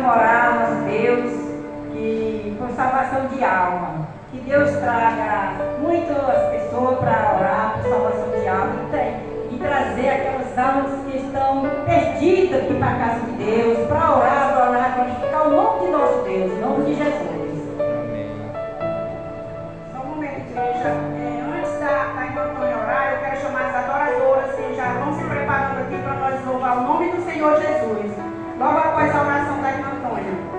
vamos orar, nosso Deus, que por salvação de alma. Que Deus traga muitas pessoas para orar por salvação de alma e trazer aquelas almas que estão perdidas aqui para a casa de Deus, para orar, glorificar o nome de nosso Deus, em nome de Jesus. Amém. Só um momento, igreja. Antes da irmã Antônia orar, eu quero chamar as adoradoras que já vão se preparando aqui para nós louvar o nome do Senhor Jesus. Logo após a oração da irmã Antônia.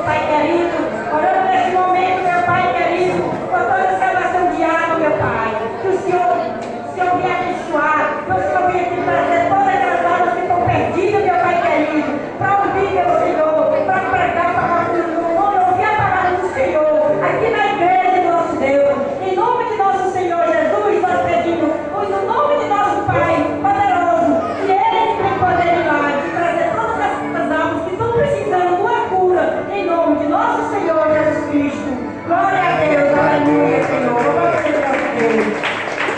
Pai querido, orando nesse momento, meu Pai querido, por toda a salvação de alma, meu Pai, que o Senhor venha abençoar, que o Senhor venha te trazer todas aquelas almas que estão perdidas, meu Pai querido, para ouvir, meu Senhor, para pregar a palavra do Senhor, ouvir a palavra do Senhor, aqui na igreja do nosso Deus, em nome de nosso Senhor Jesus, nós pedimos, no nome de nosso Pai poderoso, que Ele tem poder de nós, de trazer todas essas almas que estão precisando de uma cura, em nome de nosso Senhor Jesus Cristo. Glória a Deus, aleluia, Senhor. Glória a Deus.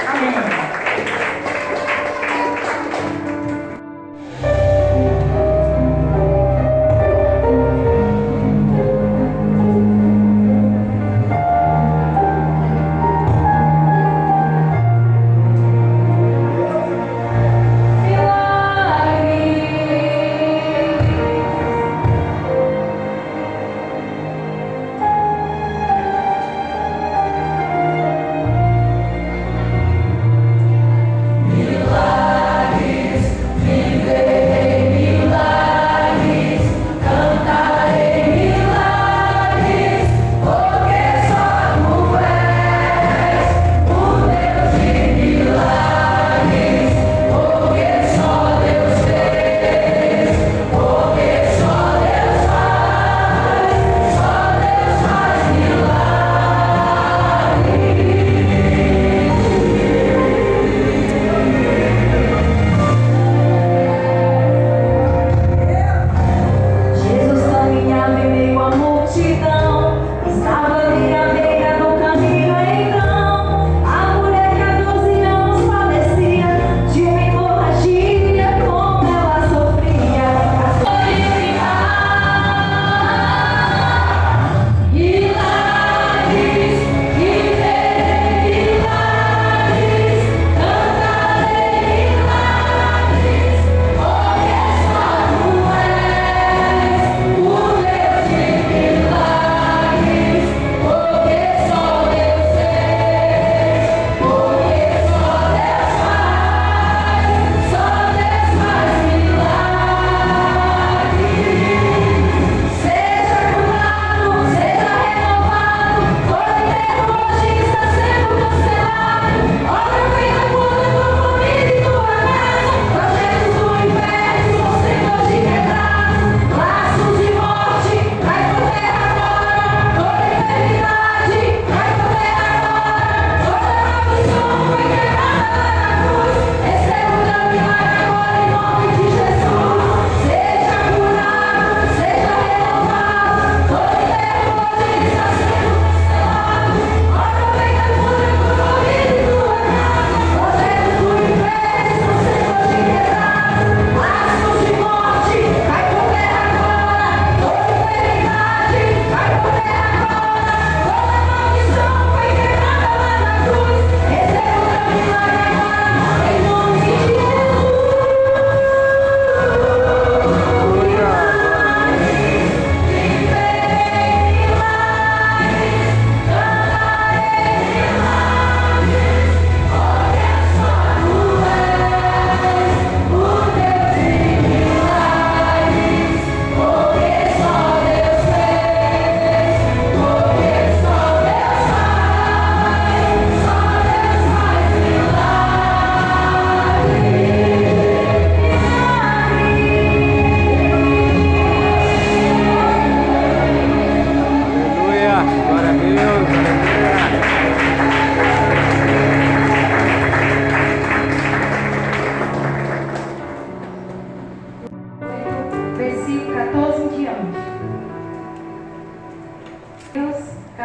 Amém.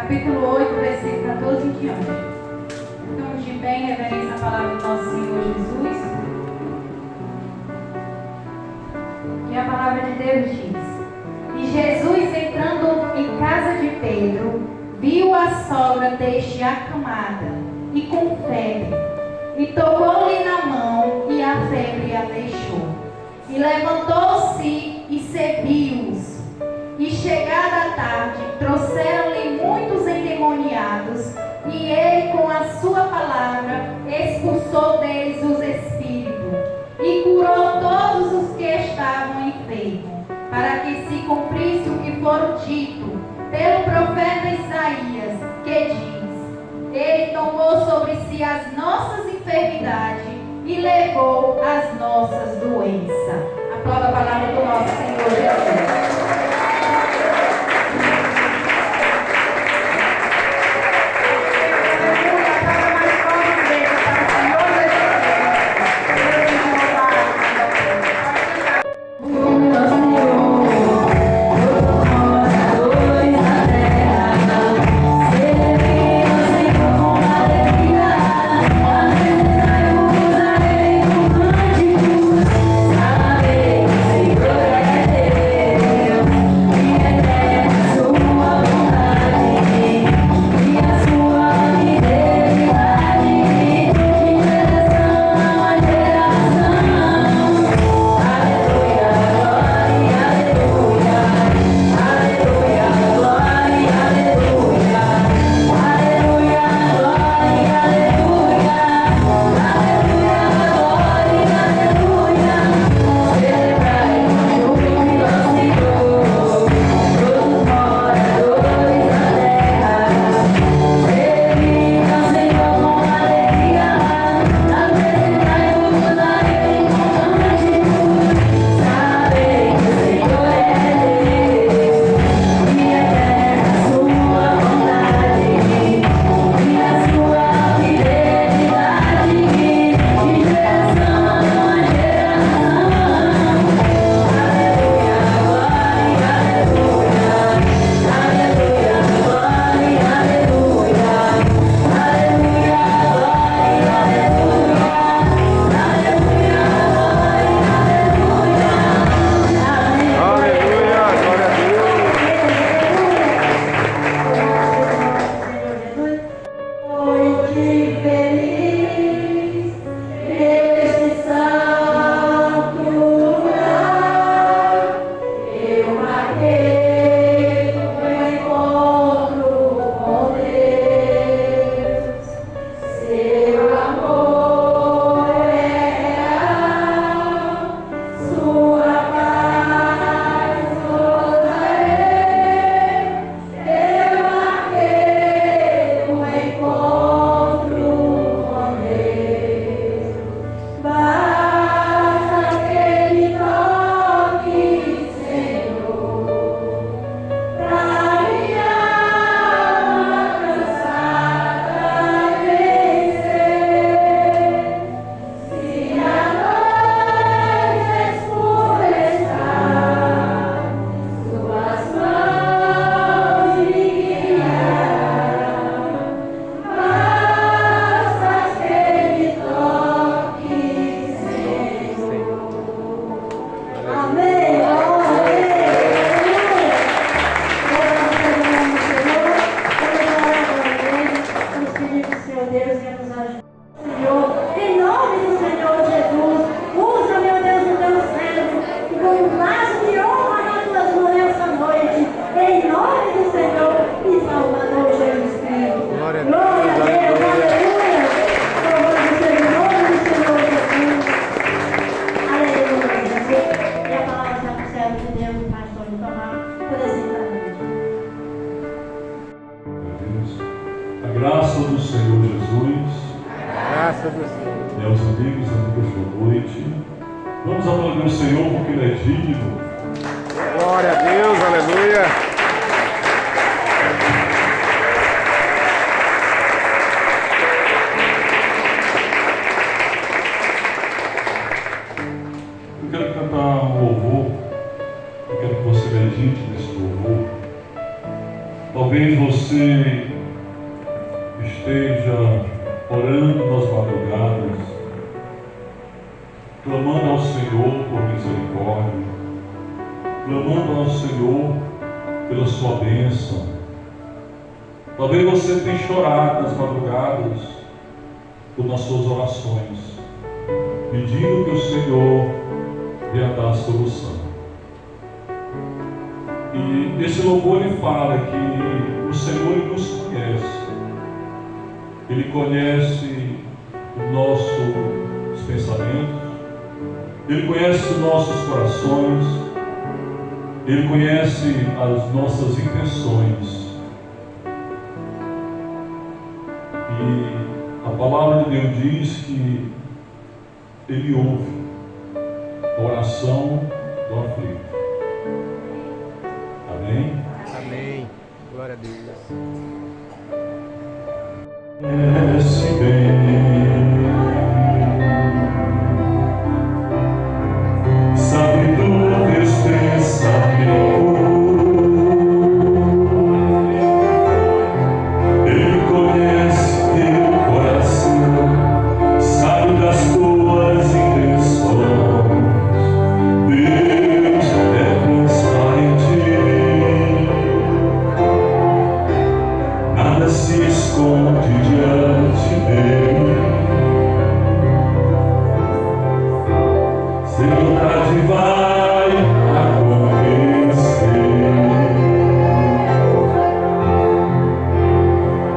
capítulo 8, versículo 14 em diante. Estamos de pé em reverência à palavra do nosso Senhor Jesus. E a palavra de Deus diz: sogra deixe acamada e com febre, e tocou-lhe na mão, e a febre a deixou. E levantou-se e serviu-os. E chegada a tarde, trouxeram-lhe muitos endemoniados, e ele com a sua palavra expulsou deles os espíritos, e curou todos os que estavam enfermos, para que se cumprisse o que for dito pelo profeta Isaías, que diz: Ele tomou sobre si as nossas enfermidades e levou as nossas doenças. Aplauda a palavra do nosso Senhor Jesus. graça do Senhor Jesus. Graça do Senhor. Meus amigos, amigas, boa noite. Vamos aplaudir o Senhor porque Ele é digno. Glória a Deus, aleluia. Eu quero cantar um louvor. Eu quero que você medite nesse louvor. Talvez você esteja orando nas madrugadas, clamando ao Senhor por misericórdia, clamando ao Senhor pela sua bênção. Talvez você tenha chorado nas madrugadas nas suas orações, pedindo que o Senhor venha dar a solução. E esse louvor ele fala que o Senhor ele nos conhece. Ele conhece os nossos pensamentos, Ele conhece os nossos corações, Ele conhece as nossas intenções. E a palavra de Deus diz que Ele ouve a oração do aflito. Amém? Amém. Glória a Deus. Conhece bem, sabe dos teus pensamentos. Ele conhece teu coração, sabe das tuas intenções. Deus é transparente, nada se esconde diante dele. Sem vontade vai acontecer.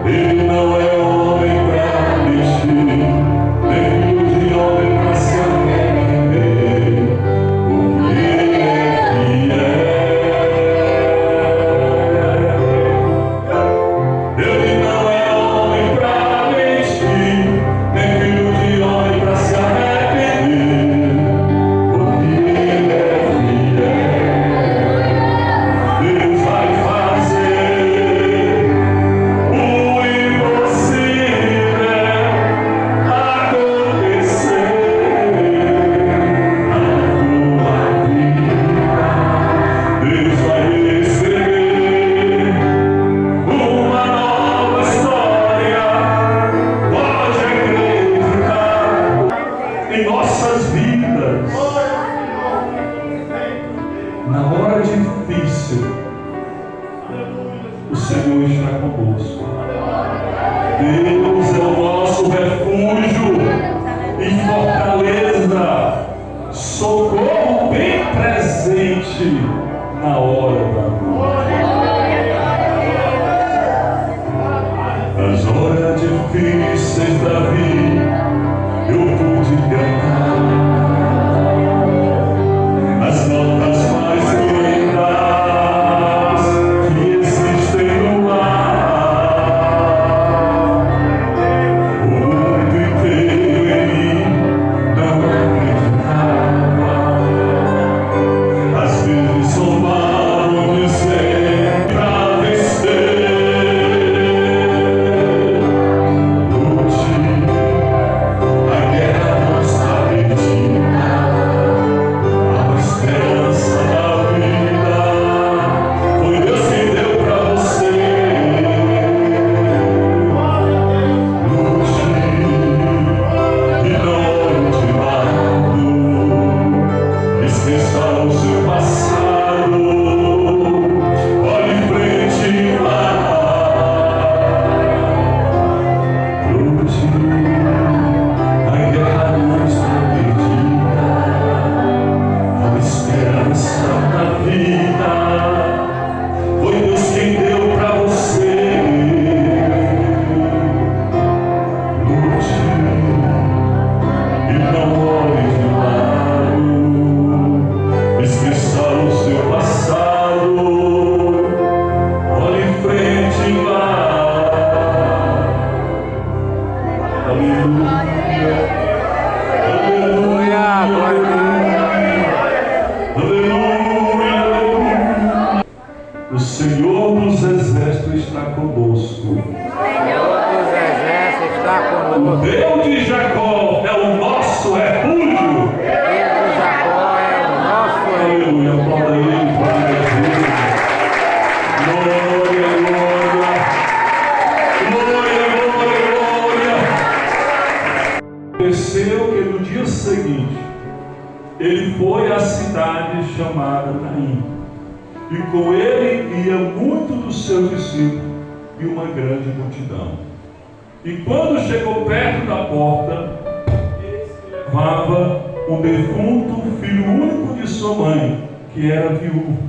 Ele não é homem pra mentir, nem filho de homem pra se arrepender, porque ele é fiel. Ele não é homem pra mentir, nem filho de homem pra se arrepender, porque ele é fiel. Deus vai fazer o impossível acontecer na tua vida. Deus vai escrever uma nova história, pode acreditar em nossas vidas. Na hora difícil, o Senhor está conosco. Deus é o nosso refúgio e fortaleza, socorro bem presente na hora da dor. Nas horas difíceis da vida, eu pude cantar as notas mais lindas que existem no ar. O mundo inteiro em mim não acreditava. Às vezes somavam dizer pra vencer. Lute, a guerra não está perdida. Há uma esperança na vida. Foi Deus que deu pra você. Lute e não olhe de lado. Esqueça o seu passado. Olhe em frente e vá. Lute, a guerra não está perdida. Há uma esperança na vida. Foi Deus quem deu pra você. Lute e não olhe de lado. Esqueça o seu passado. Olhe em frente e vá. Aleluia. Aleluia. Glória a Aleluia, aleluia. O Senhor dos Exércitos está conosco. Deus. Os exércitos está O conosco. Deus de Jacó é o nosso refúgio. Deus de Jacó é o nosso rei. Aleluia, aplauda ele, glória a Deus. Glória, glória. Glória, glória, glória. Aconteceu que no dia seguinte, ele foi à cidade chamada Naim, e com ele ia muito dos seus discípulos. e uma grande multidão. E quando chegou perto da porta, eis que levava um defunto, filho único de sua mãe, que era viúva,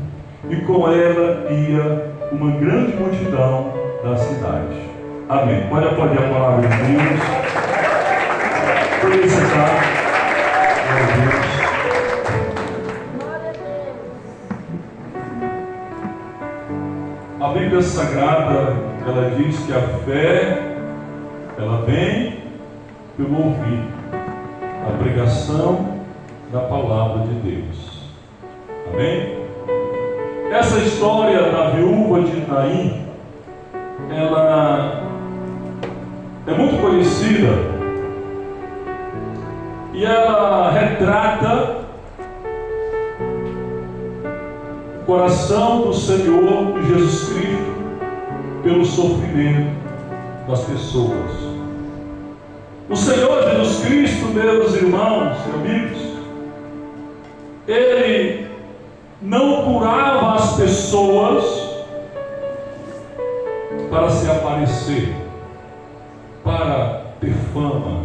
e com ela ia uma grande multidão da cidade. Amém. Pode aplaudir a palavra de Deus. Pode sentar. Glória a Deus. A Bíblia Sagrada, ela diz que a fé, ela vem pelo ouvir a pregação da palavra de Deus. Amém? Essa história da viúva de Naim, ela é muito conhecida e ela retrata o coração do Senhor Jesus Cristo pelo sofrimento das pessoas. O Senhor Jesus Cristo, meus irmãos e amigos, Ele não curava as pessoas para se aparecer, para ter fama.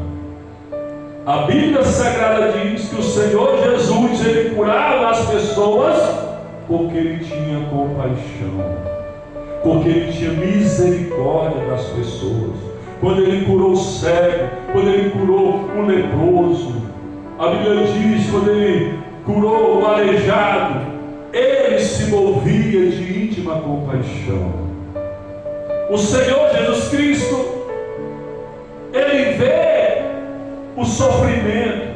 A Bíblia Sagrada diz que o Senhor Jesus, Ele curava as pessoas porque Ele tinha compaixão, porque Ele tinha misericórdia das pessoas. Quando Ele curou o cego, quando Ele curou um leproso, a Bíblia diz, quando Ele curou o aleijado, Ele se movia de íntima compaixão. O Senhor Jesus Cristo, Ele vê o sofrimento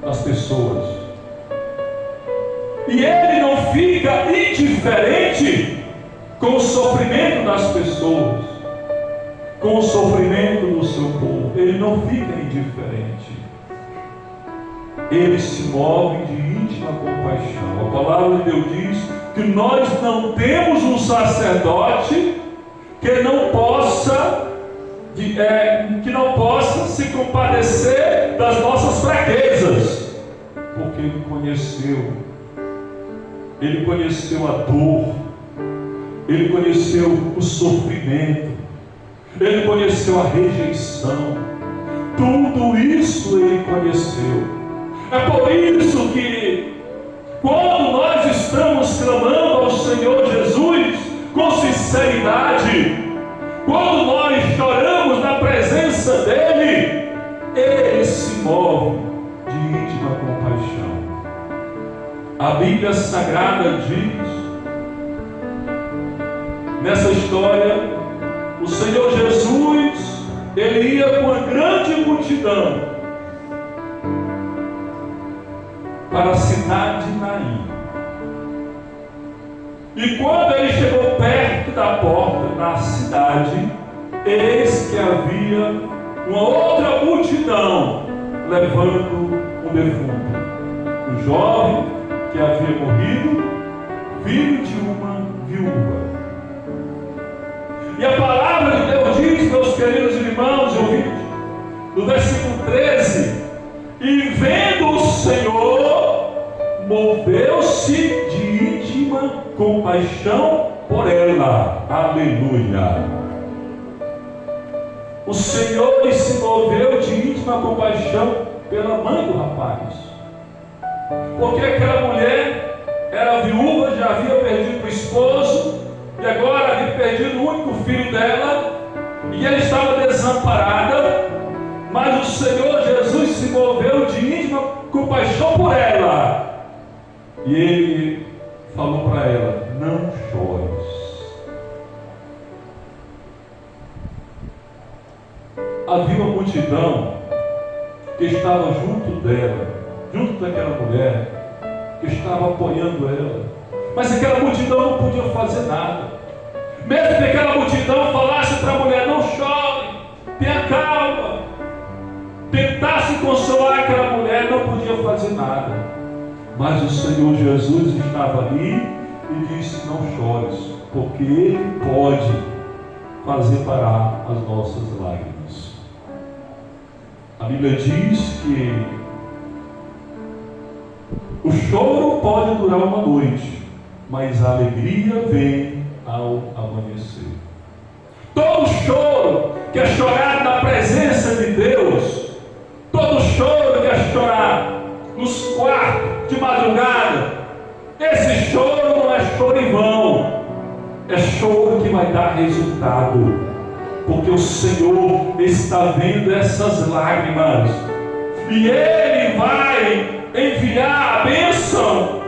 das pessoas, e Ele não fica indiferente com o sofrimento das pessoas, com o sofrimento do seu povo. Ele não fica indiferente. Ele se move de íntima compaixão. A palavra de Deus diz que nós não temos um sacerdote que não possa se compadecer das nossas fraquezas, porque Ele conheceu a dor, Ele conheceu o sofrimento, Ele conheceu a rejeição. Tudo isso Ele conheceu. É por isso que, quando nós estamos clamando ao Senhor Jesus com sinceridade, quando nós choramos na presença dEle, Ele se move de íntima compaixão. A Bíblia Sagrada diz, nessa história, o Senhor Jesus, Ele ia com uma grande multidão para a cidade de Naim. E quando Ele chegou perto da porta da cidade, eis que havia uma outra multidão levando um defunto, um jovem que havia morrido, filho de uma viúva. E a palavra de Deus diz, meus queridos irmãos e ouvintes, no versículo 13: e vendo o Senhor, moveu-se de íntima compaixão por ela. Aleluia. O Senhor se moveu de íntima compaixão pela mãe do rapaz, porque aquela mulher era viúva, já havia perdido o esposo, e agora havia perdido o único filho dela, e ela estava desamparada. Mas o Senhor Jesus se moveu de íntima compaixão por ela, e Ele falou para ela: não chores. Havia uma multidão que estava junto dela, junto daquela mulher, que estava apoiando ela, mas aquela multidão não podia fazer nada. Mesmo que aquela multidão falasse para a mulher: não chore, tenha calma, tentasse consolar aquela mulher, não podia fazer nada. Mas o Senhor Jesus estava ali e disse: não chores, porque Ele pode fazer parar as nossas lágrimas. A Bíblia diz que o choro pode durar uma noite, mas a alegria vem ao amanhecer. Todo choro que é chorado na presença de Deus, todo choro que é chorado nos quartos de madrugada, esse choro não é choro em vão, é choro que vai dar resultado, porque o Senhor está vendo essas lágrimas e Ele vai enviar a bênção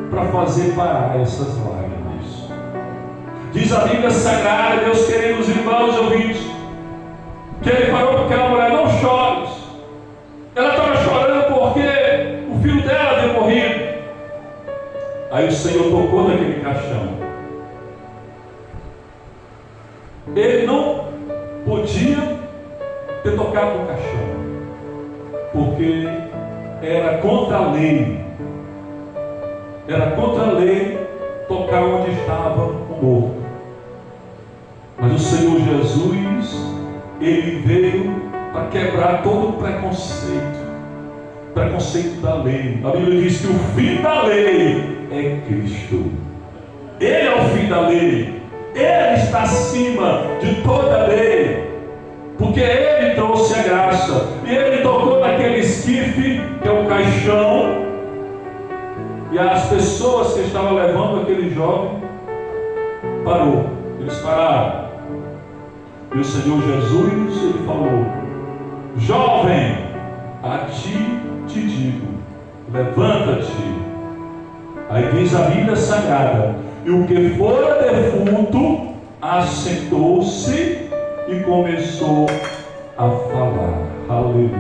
para fazer parar essas lágrimas. Diz a Bíblia Sagrada, meus queridos irmãos ouvintes, que Ele falou para aquela mulher: não chores. Ela estava chorando porque o filho dela havia morrido. Aí o Senhor tocou naquele caixão. Ele não podia ter tocado no caixão, porque era contra a lei. Era contra a lei tocar onde estava o morto. Mas o Senhor Jesus, Ele veio para quebrar todo o preconceito da lei. A Bíblia diz que o fim da lei é Cristo. Ele é o fim da lei. Ele está acima de toda a lei, porque Ele trouxe a graça. E Ele tocou naquele esquife, que é o caixão, e as pessoas que estavam levando aquele jovem parou. Eles pararam. E o Senhor Jesus, Ele falou: jovem, a ti te digo, levanta-te. Aí diz a Bíblia Sagrada: e o que fora defunto assentou-se e começou a falar. Aleluia.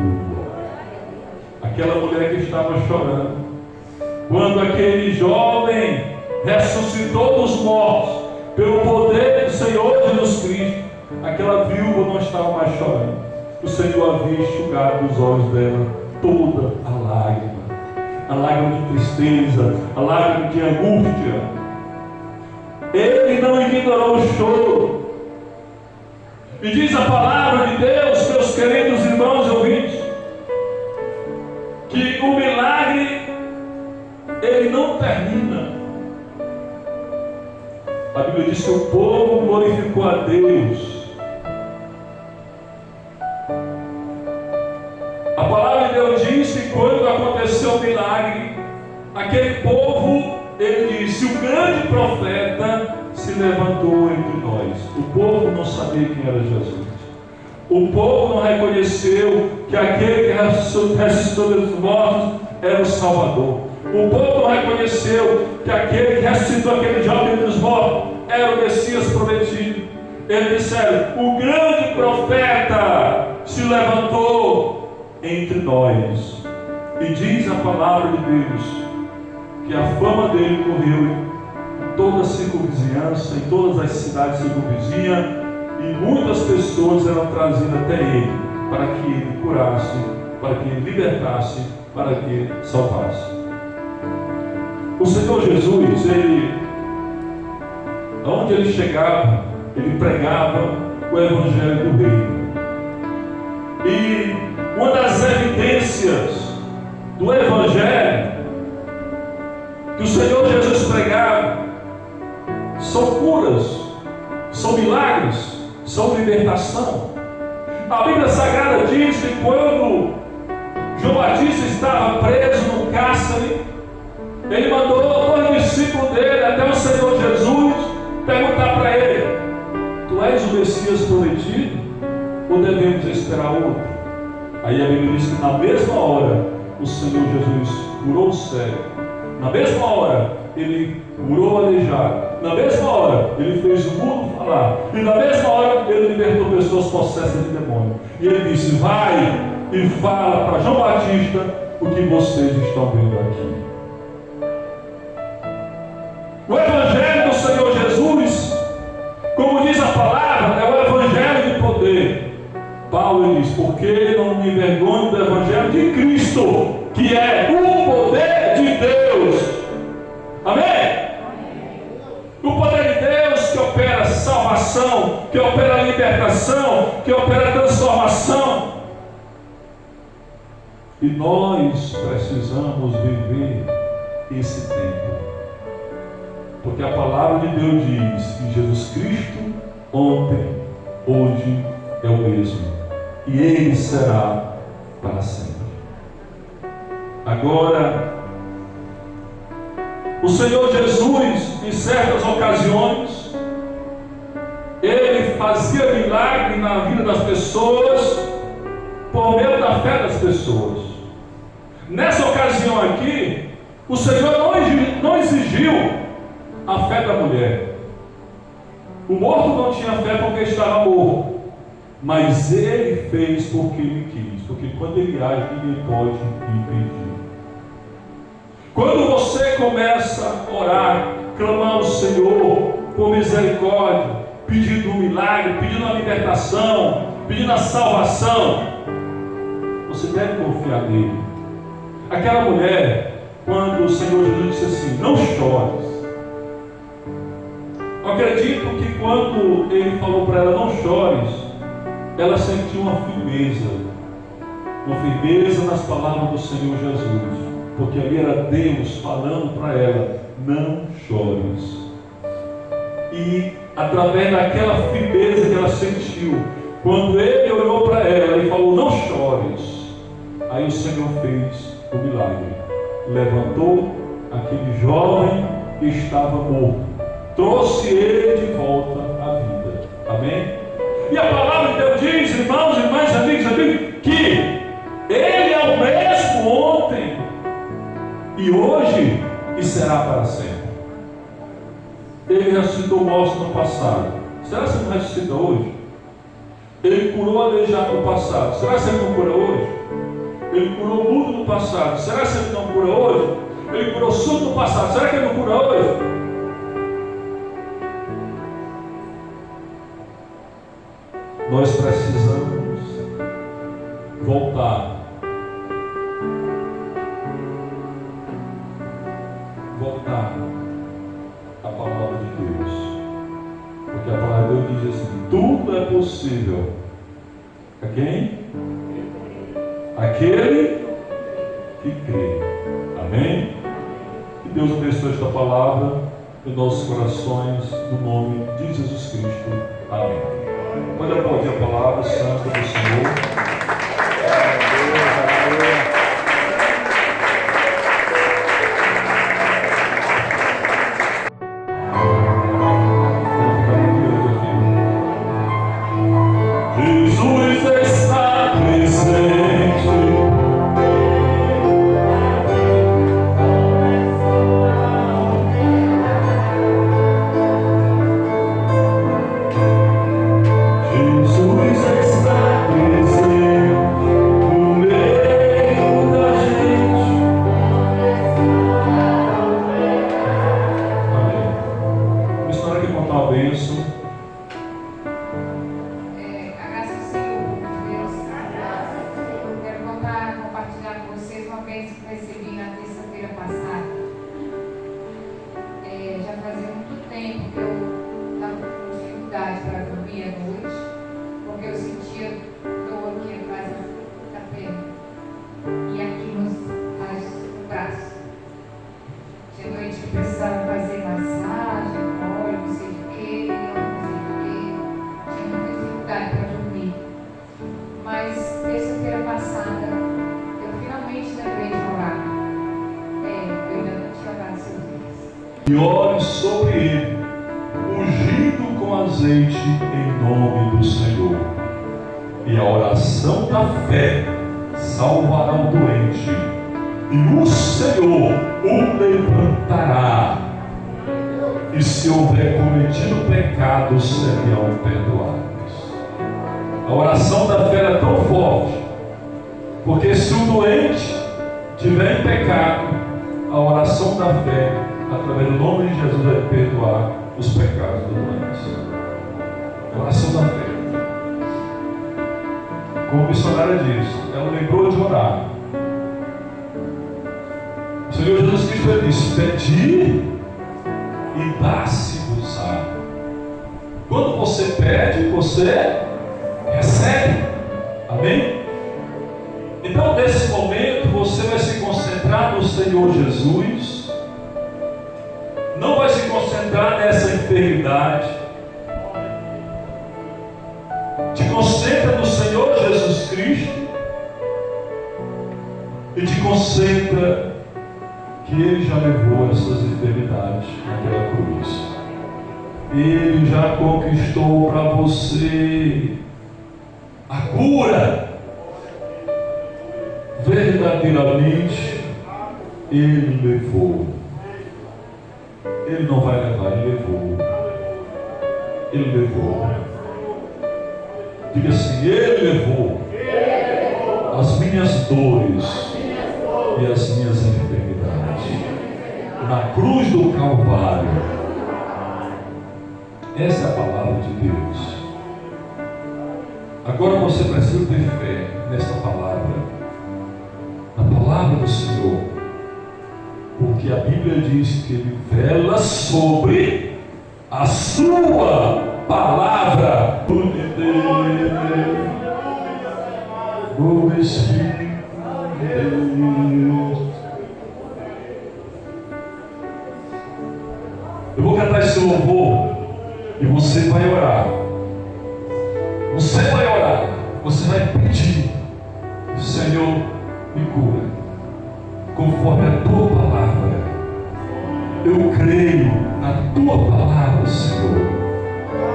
Aquela mulher que estava chorando, quando aquele jovem ressuscitou dos mortos pelo poder do Senhor Jesus Cristo, aquela viúva não estava mais chorando. O Senhor havia enxugado dos olhos dela toda a lágrima de tristeza, a lágrima de angústia. Ele não ignorou o choro. E diz a palavra de Deus, meus queridos irmãos e ouvintes, que o milagre, ele não termina. A Bíblia diz que o povo glorificou a Deus. A palavra de Deus diz que quando aconteceu o milagre, aquele povo, ele disse: o grande profeta se levantou entre nós. O povo não sabia quem era Jesus. O povo não reconheceu que aquele que ressuscitou dos mortos era o Salvador. O povo não reconheceu que aquele que ressuscitou aquele jovem dos mortos era o Messias prometido. Eles disseram: o grande profeta se levantou entre nós. E diz a palavra de Deus que a fama dele correu em toda a circunvizinhança, em todas as cidades circunvizinhas, e muitas pessoas eram trazidas até ele, para que ele curasse, para que ele libertasse, para que ele salvasse. O Senhor Jesus, onde ele chegava, ele pregava o Evangelho do Reino. E uma das evidências do Evangelho que o Senhor Jesus pregava são curas, são milagres, são libertação. A Bíblia Sagrada diz que quando João Batista estava preso no cárcere, ele mandou dois discípulos dele até o Senhor Jesus perguntar para ele: tu és o Messias prometido ou devemos esperar outro? Aí a Bíblia diz que na mesma hora o Senhor Jesus curou o cego. Na mesma hora, ele curou o aleijado. Na mesma hora, ele fez o mundo falar. E na mesma hora, ele libertou pessoas possessas de demônio. E ele disse: vai e fala para João Batista o que vocês estão vendo aqui. O Evangelho do Senhor Jesus, como diz a palavra, é o Evangelho de poder. Paulo diz: porque não me envergonho do Evangelho de Cristo, que é o poder de Deus. Amém? O poder de Deus que opera salvação, que opera libertação, que opera transformação. E nós precisamos viver esse tempo, porque a palavra de Deus diz que Jesus Cristo ontem, hoje é o mesmo, e Ele será para sempre. Agora, o Senhor Jesus, em certas ocasiões, Ele fazia milagre na vida das pessoas, por meio da fé das pessoas. Nessa ocasião aqui, o Senhor não exigiu a fé da mulher. O morto não tinha fé porque estava morto, mas Ele fez porque Ele quis, porque quando Ele age, ninguém pode impedir. Quando você começa a orar, clamar ao Senhor por misericórdia, pedindo um milagre, pedindo a libertação, pedindo a salvação, você deve confiar nele. Aquela mulher, quando o Senhor Jesus disse assim: não chores. Eu acredito que quando Ele falou para ela: não chores, ela sentiu uma firmeza nas palavras do Senhor Jesus, porque ali era Deus falando para ela: não chores. E através daquela firmeza que ela sentiu, quando Ele olhou para ela e falou: não chores, aí o Senhor fez o milagre, levantou aquele jovem que estava morto, trouxe ele de volta à vida. Amém? E a palavra de Deus diz, irmãos, irmãs, amigos, que Ele é o mesmo ontem e hoje e será para sempre. Ele ressuscitou mortos no passado. Será que Ele não ressuscita hoje? Ele curou o aleijado no passado. Será que Ele não cura hoje? Ele curou o mudo no passado. Será que Ele não cura hoje? Ele curou o surdo no passado. Será que Ele não cura hoje? Nós precisamos voltar à palavra de Deus, porque a palavra de Deus diz assim: tudo é possível a quem? Aquele que crê. Amém? Que Deus abençoe esta palavra em nossos corações, no nome de Jesus Cristo. Amém. Pode aplaudir a palavra santa do Senhor. E ore sobre ele, ungido com azeite em nome do Senhor. E a oração da fé salvará o doente, e o Senhor o levantará. E se houver cometido pecados, serão perdoados. A oração da fé é tão forte, porque se o doente tiver em pecado, a oração da fé, através do nome de Jesus, vai perdoar os pecados do doente. A oração da fé. Como a missionária disse, ela lembrou de orar. O Senhor Jesus Cristo disse: pedi e dá-se-vos-á. Quando você pede, você recebe. Amém? Então, nesse momento, você vai se concentrar no Senhor Jesus. Não vai se concentrar nessa enfermidade. concentra no Senhor Jesus Cristo e te concentra que Ele já levou as suas enfermidades naquela cruz. Ele já conquistou para você a cura. Verdadeiramente, Ele levou. Ele não vai levar, Ele levou. Ele levou. Diga assim: Ele levou as minhas dores e as minhas enfermidades na cruz do Calvário. Essa é a palavra de Deus. Agora você precisa ter fé nessa palavra, na palavra do Senhor, porque a Bíblia diz que Ele vela sobre a sua palavra. O Espírito de Deus. Eu vou cantar esse louvor e você vai orar. Você vai orar. Você vai pedir: Senhor, me cura conforme a tua palavra. Eu creio na tua palavra, Senhor.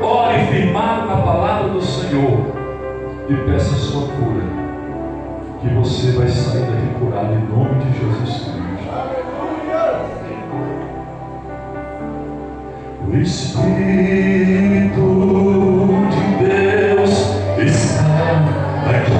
Ore firmado na palavra do Senhor e peça a sua cura, que você vai sair daqui curado em nome de Jesus Cristo. O Espírito de Deus está aqui.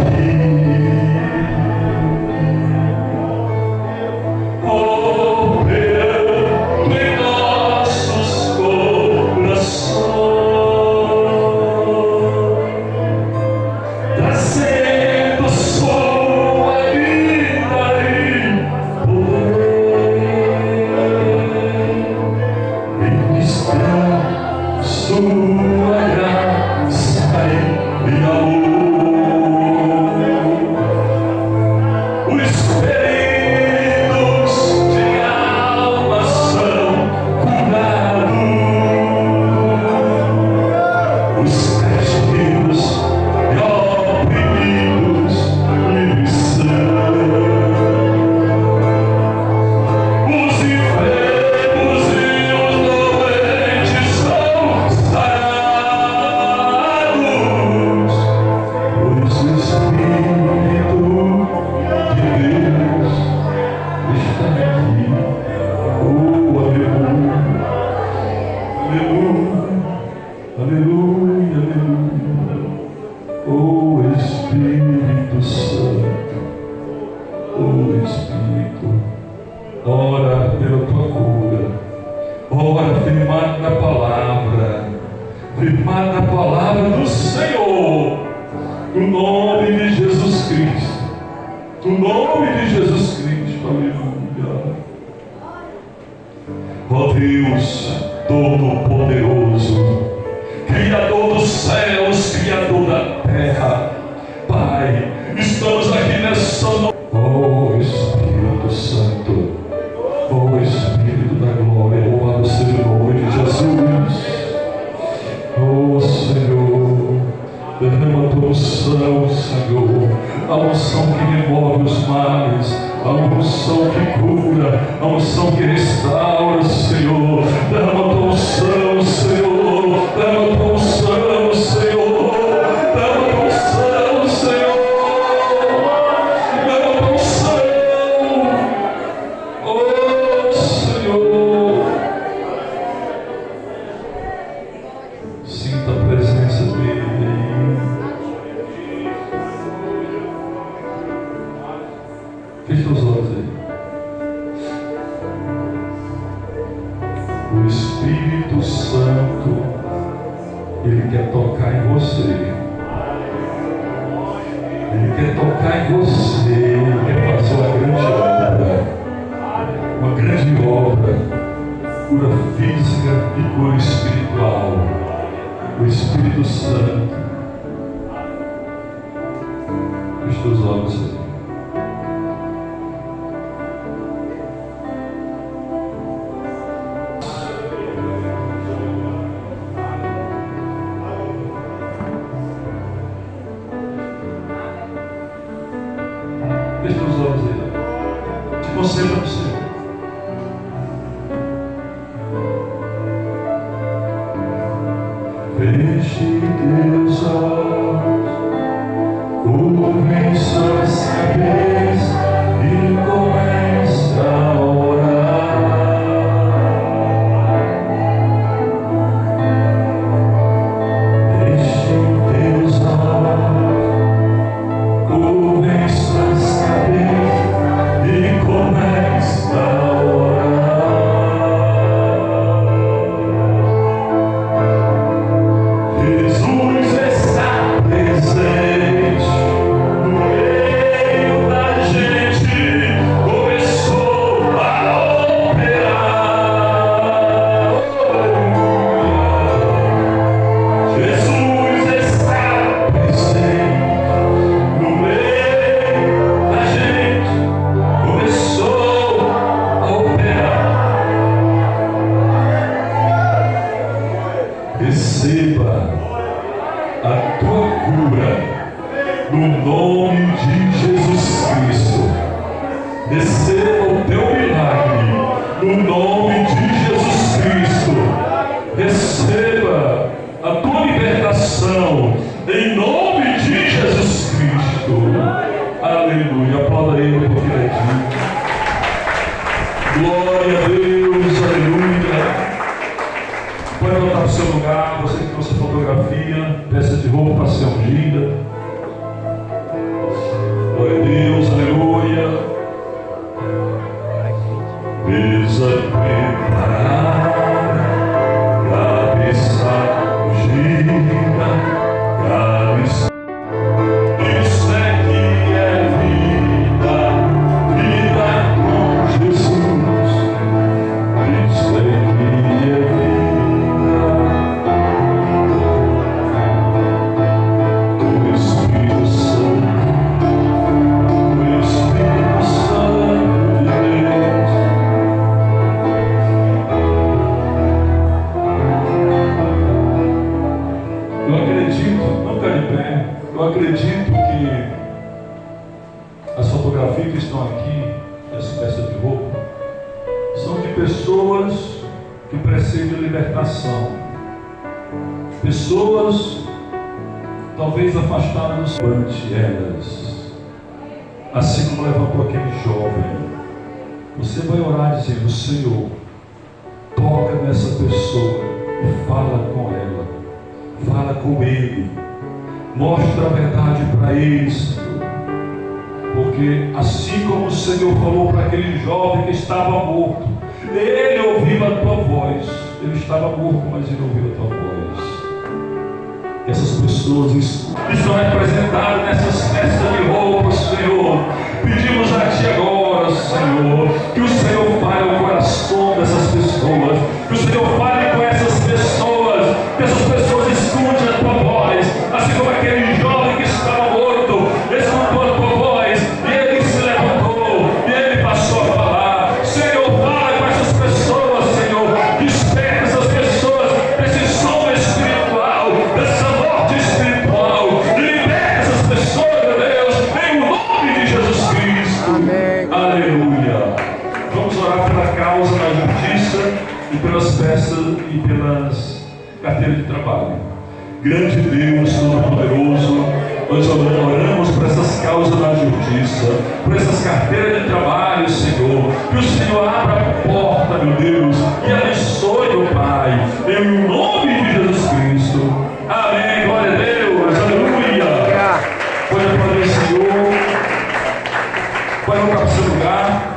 Ó Deus Todo-Poderoso, Criador dos céus, Criador da terra, Pai, estamos aqui nessa noite. Ó Espírito Santo, ó Espírito da glória, louvado seja o nome de Jesus. Ó Senhor, derrama a tua unção, Senhor, a unção que remove os males, a unção que cura, a unção que restaura, Senhor. Derrama a tua unção, Senhor. Derrama a tua unção, Senhor. Derrama a tua unção, Senhor. Derrama a tua unção, oh Senhor. Sinta a presença dele aí. Feche os olhos aí. O Espírito Santo, Ele quer tocar em você. Ele quer tocar em você. Ele quer fazer uma grande obra. Uma grande obra. Cura física e cura espiritual. O Espírito Santo. Feche os olhos aí. seus olhos aí. De você para o Senhor. Feche teus olhos, curve suas cabeças e comece a orar. Feche teus olhos, curve suas cabeças e comece a orar. Jesus está presente no meio da gente, começou a operar. Jesus está presente no meio da gente, começou a operar. Receba a tua cura no nome de Jesus Cristo. Receba o teu milagre no nome de Jesus Cristo. Receba a tua libertação em nome de Jesus Cristo. Aleluia. Aplauda ele porque ele é digno. Glória a Deus. Aleluia. Pode voltar para o seu lugar, você que trouxe fotografia, peça de roupa para ser ungida. Glória a Deus, aleluia. Mesa preparada, cabeça ungida, cabeça. Isso é que é vida, vida com Jesus. Isso é que é vida. Eu acredito que as fotografias que estão aqui, essa peça de roupa, são de pessoas que precisam de libertação. Pessoas talvez afastadas ante elas. Assim como levantou aquele jovem. Você vai orar dizendo: Senhor, toca nessa pessoa e fala com ela. Fala com ele. Mostra a verdade para eles, porque assim como o Senhor falou para aquele jovem que estava morto, ele ouviu a tua voz. Ele estava morto, mas ele ouviu a tua voz. Essas pessoas estão representadas nessas peças de roupa, Senhor. Pedimos a Ti agora, Senhor, que o Senhor fale o coração dessas pessoas, que o Senhor fale com essas pessoas, que essas pessoas escutem a tua voz, assim como aquele jovem que estava morto, escutou a tua voz, e ele se levantou, e ele passou a falar. Senhor, fala com essas pessoas, Senhor, desperta essas pessoas desse sono espiritual, dessa morte espiritual, liberta essas pessoas, meu Deus, em nome de Jesus Cristo. Amém. Aleluia. Vamos orar pela causa da justiça e pelas peças e pelas carteiras de trabalho. Grande Deus Todo-Poderoso, nós oramos por essas causas da justiça, por essas carteiras de trabalho, Senhor. Que o Senhor abra a porta, meu Deus, e abençoe, meu Pai, em nome de Jesus Cristo. Amém. Glória a Deus. Aleluia. Pode aplaudir o Senhor. Pode voltar para o seu lugar.